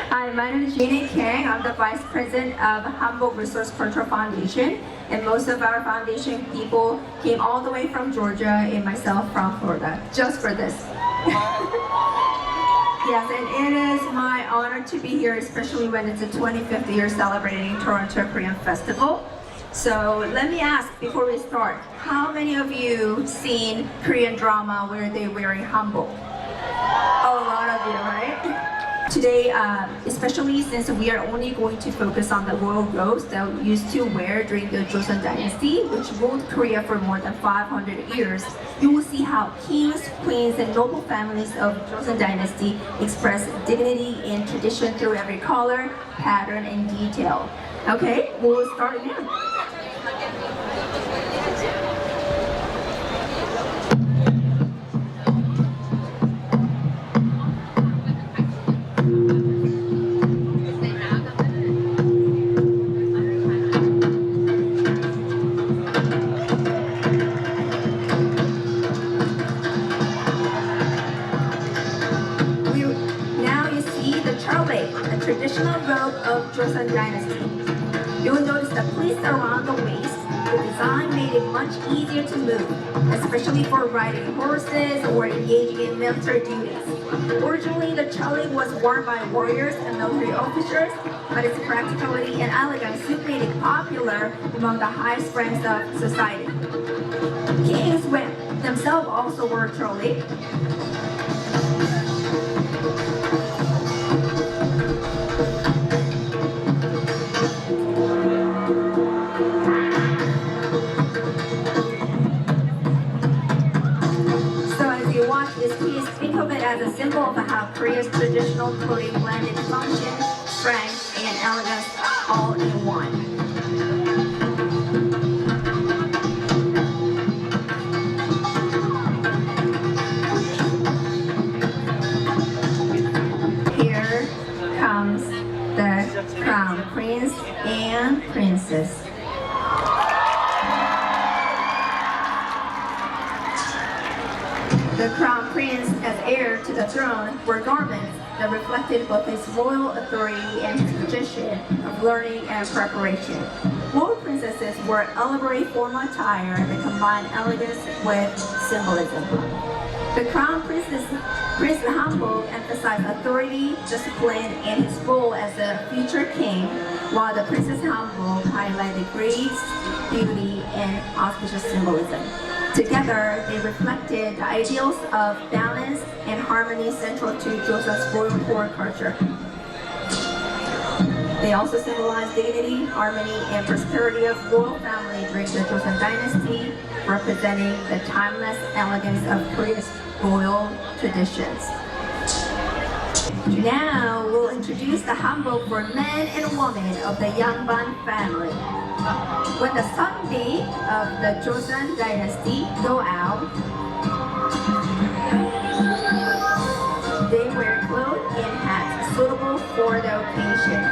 Hi, my name is Jeannie Kang. I'm the Vice President of Hamburg Resource Control Foundation, and most of our foundation people came all the way from Georgia and myself from Florida, just for this. Yes, and it is my honor to be here, especially when it's the 25th year celebrating Toronto Korean Festival. So let me ask before we start, how many of you seen Korean drama where they're wearing hanbok? A lot of you, right? Today, especially since we are only going to focus on the royal robes that we used to wear during the Joseon Dynasty, which ruled Korea for more than 500 years, you will see how kings, queens, and noble families of Joseon Dynasty express dignity and tradition through every color, pattern, and detail. Okay, we'll start now. Traditional robe of Joseon Dynasty. You will notice the pleats around the waist. The design made it much easier to move, especially for riding horses or engaging in military duties. Originally, the chale was worn by warriors and military officers, but its practicality and elegance soon made it popular among the highest ranks of society. Kings themselves also wore chale. Think of it as a symbol of how Korea's traditional clothing blended function, strength, and elegance all in one. Here comes the crown prince and princess. The crown prince, as heir to the throne, wore garments that reflected both his royal authority and his tradition of learning and preparation. Royal princesses wore elaborate formal attire that combined elegance with symbolism. The crown Prince hanbok emphasized authority, discipline, and his role as a future king, while the princess hanbok highlighted grace, beauty, and auspicious symbolism. Together, they reflected the ideals of balance and harmony central to Joseon's royal court culture. They also symbolize dignity, harmony, and prosperity of royal family during the Joseon Dynasty, representing the timeless elegance of Korea's royal traditions. Now, we'll introduce the hanbok for men and women of the Yangban family. When the Sunday of the Joseon Dynasty go out, they wear clothes and hats suitable for the occasion.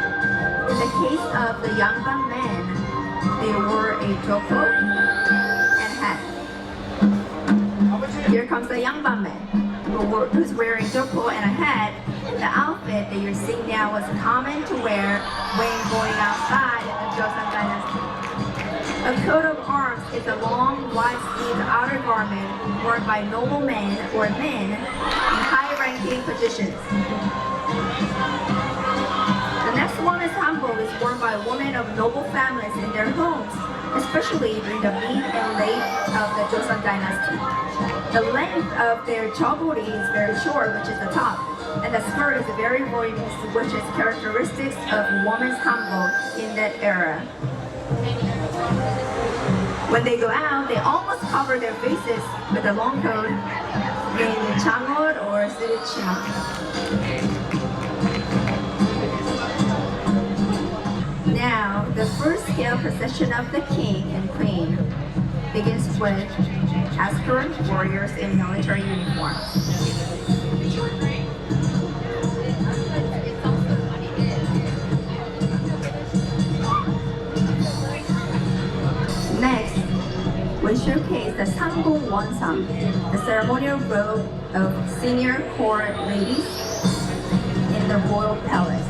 In the case of the Yangban men, they wore a joko and hat. Here comes the Yangban man, who's wearing joko and a hat. The outfit that you're seeing now was common to wear when going outside in the Joseon Dynasty. A coat of arms is a long, wide-sleeved outer garment worn by noblemen or men in high-ranking positions. The next woman's hanbok is worn by women of noble families in their homes, especially during the mid and late of the Joseon Dynasty. The length of their jeolbori is very short, which is the top, and the skirt is very voluminous, which is characteristics of women's hanbok in that era. When they go out, they almost cover their faces with a long coat named changol or surichima. Now, the first scale procession of the king and queen begins with escort warriors in military uniforms. Next, we showcase the Sanggong Wonsang, the ceremonial robe of senior court ladies in the royal palace.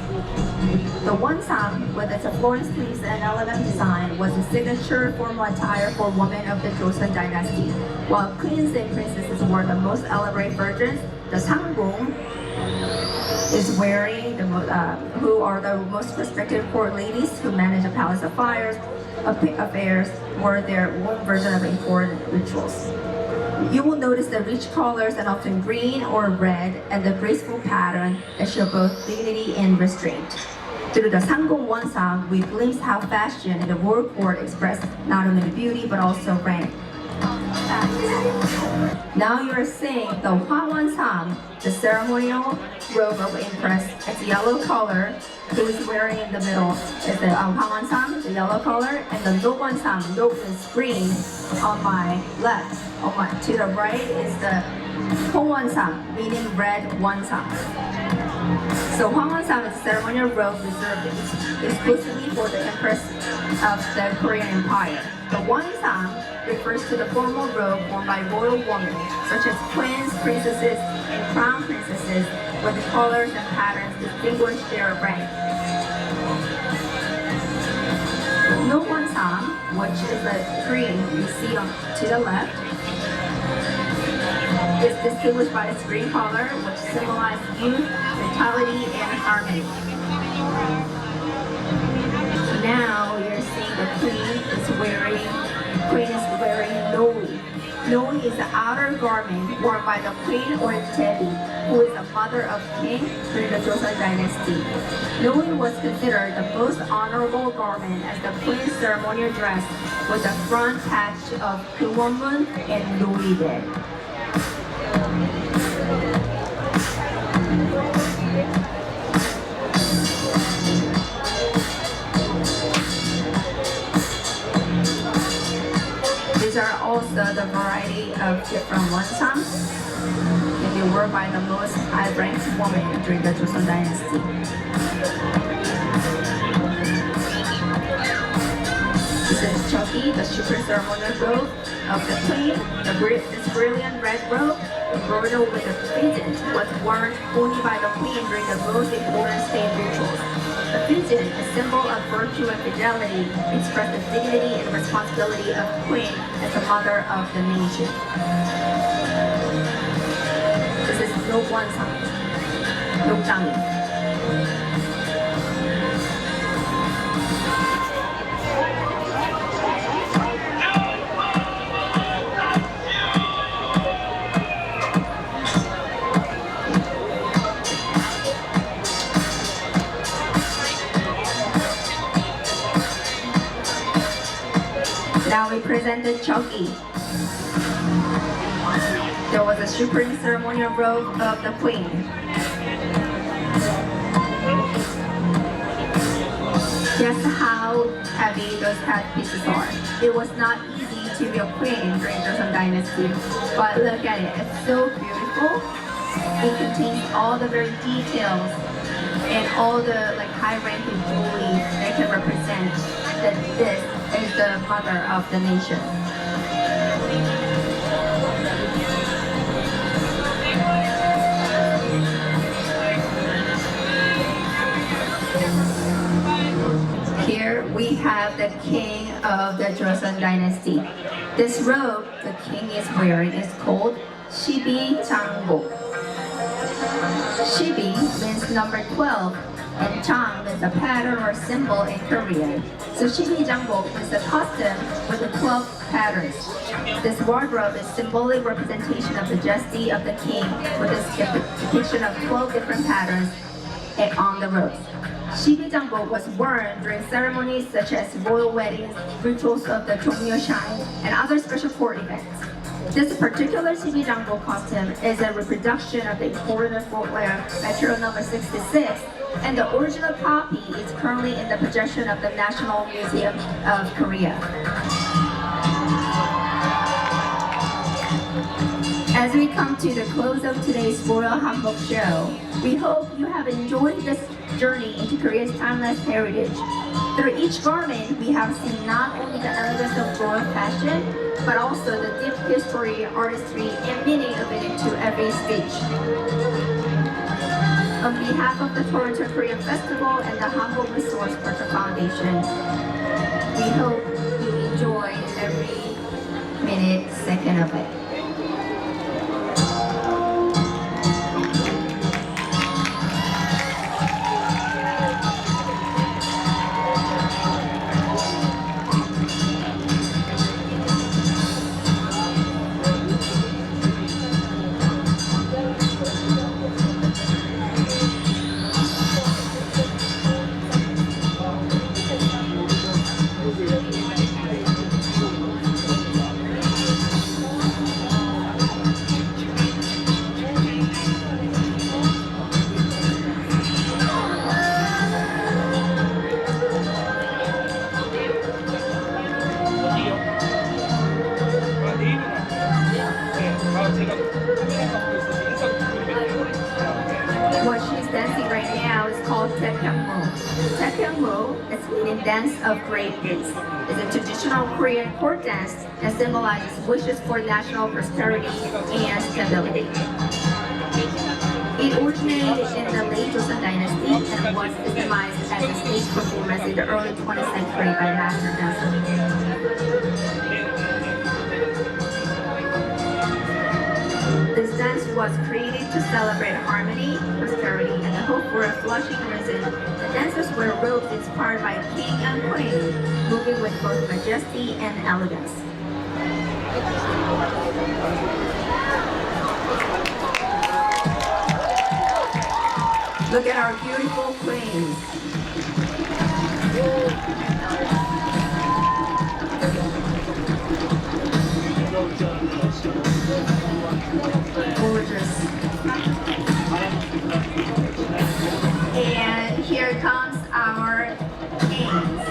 The wonsam, with its floral sleeves and elegant design, was the signature formal attire for women of the Joseon dynasty. While queens and princesses wore the most elaborate versions, the 상궁 is wearing who are the most respected court ladies who manage a palace affairs, wore their own version of important rituals. You will notice the rich colors and often green or red and the graceful pattern that show both dignity and restraint. Through the 상궁 wonsam, we glimpse how fashion in the royal court expressed not only beauty but also rank. Now you are seeing the hwawonsam, the ceremonial robe of empress. It's yellow color. Who is wearing in the middle is the hwawonsam, the yellow color, and the 녹wonsam, 녹 is green on my left. To the right is the hwawonsam, meaning red wonsam. So hwawonsam is a ceremonial robe reserved exclusively for the empress of the Korean Empire. The wonsam refers to the formal robe worn by royal women, such as queens, princesses, and crown princesses, where the colors and patterns distinguish their rank. The wonsam, which is the green you see to the left, is distinguished by its green color, which symbolizes youth, vitality, and harmony. Now you're seeing the queen is wearing noi. Noi is the outer garment worn by the queen or devi, who is the mother of king during the Joseon dynasty. Noi was considered the most honorable garment as the queen's ceremonial dress with a front patch of Gwonmun and Noide. These are also the variety of different wonsam that they were by the most high-ranked women during the Joseon dynasty. This is Chogi, the super ceremonial robe of the queen. This brilliant red robe, embroidered with a pigeon, was worn only by the queen during the most important state rituals. The pigeon, a symbol of virtue and fidelity, expressed the dignity and responsibility of the queen as the mother of the nation. This is 녹wonsam, 녹장이. Now we present the chogi. There was a super ceremonial robe of the queen. Guess how heavy those headpieces are. It was not easy to be a queen during the Joseon dynasty, but look at it, it's so beautiful. It contains all the very details and all the high-ranking jewelry that can represent that this is the mother of the nation. Here we have the king of the Joseon dynasty. This robe the king is wearing is called 시비장복. Shibi means number 12, and Chang means a pattern or symbol in Korean. So 시비장복 is the costume with the 12 patterns. This wardrobe is symbolic representation of the majesty of the king with this depiction of 12 different patterns on the robes. 시비장복 was worn during ceremonies such as royal weddings, rituals of the Jongmyo Shrine, and other special court events. This particular 시비장복 costume is a reproduction of the imported footwear material number 66, and the original copy is currently in the possession of the National Museum of Korea. As we come to the close of today's Royal Hanbok Show, we hope you have enjoyed this journey into Korea's timeless heritage. Through each garment, we have seen not only the elegance of royal fashion, but also the deep history, artistry, and meaning of it into every stage. On behalf of the Toronto Korean Festival and the Hanbok Resource Culture Foundation, we hope you enjoy every minute, second of it. What she's dancing right now is called Taekyeonmu. It's meaning dance of great peace. It's a traditional Korean court dance that symbolizes wishes for national prosperity and stability. It originated in the late Joseon Dynasty and was systemized as a stage performance in the early 20th century by master dancers. This dance was created to celebrate harmony, prosperity, and the hope for a flushing risen. The dancers wear robes inspired by king and queen, moving with both majesty and elegance. Look at our beautiful queens. Gorgeous. And here comes our kings.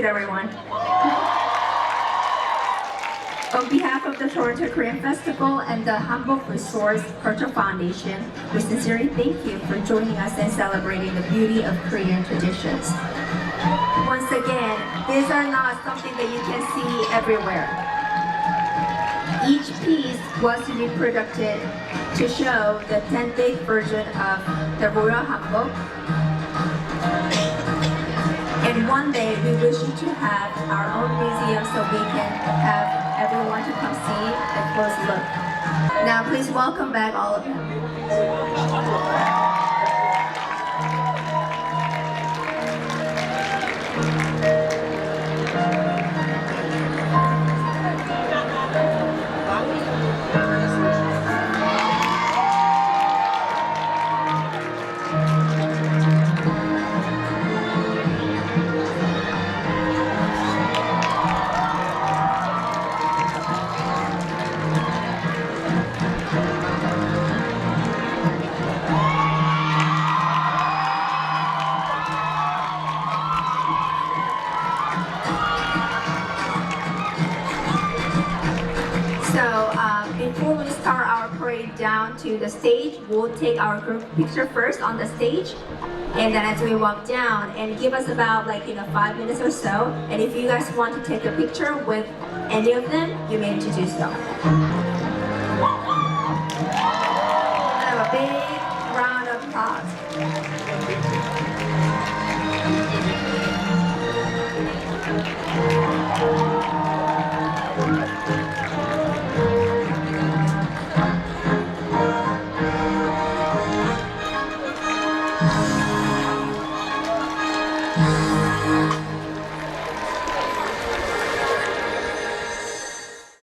Everyone. On behalf of the Toronto Korean Festival and the Hanbok Resource Culture Foundation, we sincerely thank you for joining us in celebrating the beauty of Korean traditions. Once again, these are not something that you can see everywhere. Each piece was reproduced to show the 10th version of the Royal Hanbok. And one day we wish you to have our own museum so we can have everyone to come see a close look. Now please welcome back all of them. Before we start our parade down to the stage, we'll take our group picture first on the stage, and then as we walk down, and give us about 5 minutes or so. And if you guys want to take a picture with any of them, you may need to do so.